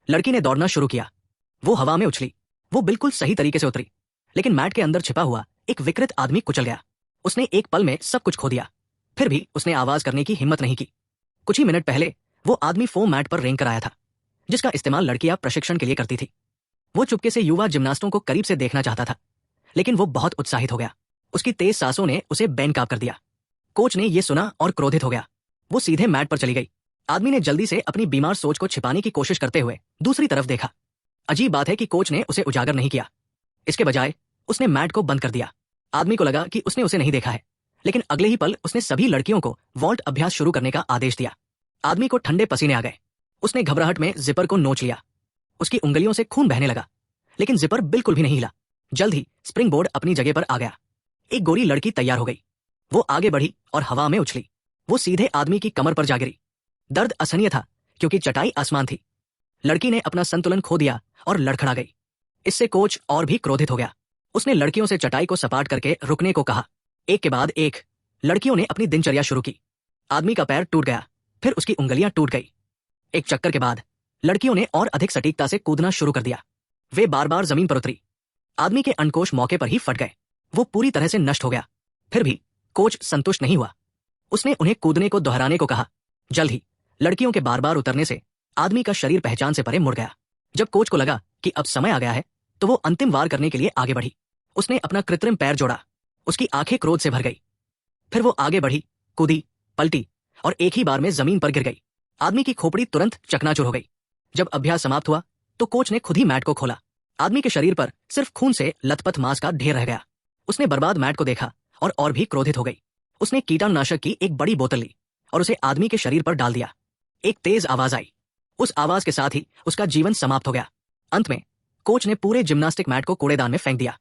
लड़की ने दौड़ना शुरू किया। वो हवा में उछली। वो बिल्कुल सही तरीके से उतरी, लेकिन मैट के अंदर छिपा हुआ एक विकृत आदमी कुचल गया। उसने एक पल में सब कुछ खो दिया, फिर भी उसने आवाज करने की हिम्मत नहीं की। कुछ ही मिनट पहले वो आदमी फोम मैट पर रेंग कर आया था, जिसका इस्तेमाल लड़कियां प्रशिक्षण के लिए करती थी। वो चुपके से युवा जिम्नास्टों को करीब से देखना चाहता था, लेकिन वो बहुत उत्साहित हो गया। उसकी तेज सांसों ने उसे बेनकाब कर दिया। कोच ने यह सुना और क्रोधित हो गया। वो सीधे मैट पर चली गई। आदमी ने जल्दी से अपनी बीमार सोच को छिपाने की कोशिश करते हुए दूसरी तरफ देखा। अजीब बात है कि कोच ने उसे उजागर नहीं किया। इसके बजाय उसने मैट को बंद कर दिया। आदमी को लगा कि उसने उसे नहीं देखा है, लेकिन अगले ही पल उसने सभी लड़कियों को वॉल्ट अभ्यास शुरू करने का आदेश दिया। आदमी को ठंडे पसीने आ गए। उसने घबराहट में जिपर को नोच लिया। उसकी उंगलियों से खून बहने लगा, लेकिन जिपर बिल्कुल भी नहीं हिला। जल्द ही स्प्रिंग बोर्ड अपनी जगह पर आ गया। एक गोरी लड़की तैयार हो गई। वो आगे बढ़ी और हवा में उछली। वो सीधे आदमी की कमर पर जा गिरी। दर्द असहनीय था, क्योंकि चटाई आसमान थी। लड़की ने अपना संतुलन खो दिया और लड़खड़ा गई। इससे कोच और भी क्रोधित हो गया। उसने लड़कियों से चटाई को सपाट करके रुकने को कहा। एक के बाद एक लड़कियों ने अपनी दिनचर्या शुरू की। आदमी का पैर टूट गया, फिर उसकी उंगलियां टूट गई। एक चक्कर के बाद लड़कियों ने और अधिक सटीकता से कूदना शुरू कर दिया। वे बार बार जमीन पर उतरी। आदमी के अंडकोश मौके पर ही फट गए। वो पूरी तरह से नष्ट हो गया। फिर भी कोच संतुष्ट नहीं हुआ। उसने उन्हें कूदने को दोहराने को कहा। जल्द ही लड़कियों के बार बार उतरने से आदमी का शरीर पहचान से परे मुड़ गया। जब कोच को लगा कि अब समय आ गया है, तो वो अंतिम वार करने के लिए आगे बढ़ी। उसने अपना कृत्रिम पैर जोड़ा। उसकी आंखें क्रोध से भर गई। फिर वो आगे बढ़ी, कूदी, पलटी और एक ही बार में जमीन पर गिर गई। आदमी की खोपड़ी तुरंत चकनाचूर हो गई। जब अभ्यास समाप्त हुआ, तो कोच ने खुद ही मैट को खोला। आदमी के शरीर पर सिर्फ खून से लथपथ मांस का ढेर रह गया। उसने बर्बाद मैट को देखा और भी क्रोधित हो गई। उसने कीटाणुनाशक की एक बड़ी बोतल ली और उसे आदमी के शरीर पर डाल दिया। एक तेज आवाज आई। उस आवाज के साथ ही उसका जीवन समाप्त हो गया। अंत में कोच ने पूरे जिम्नास्टिक मैट को कूड़ेदान में फेंक दिया।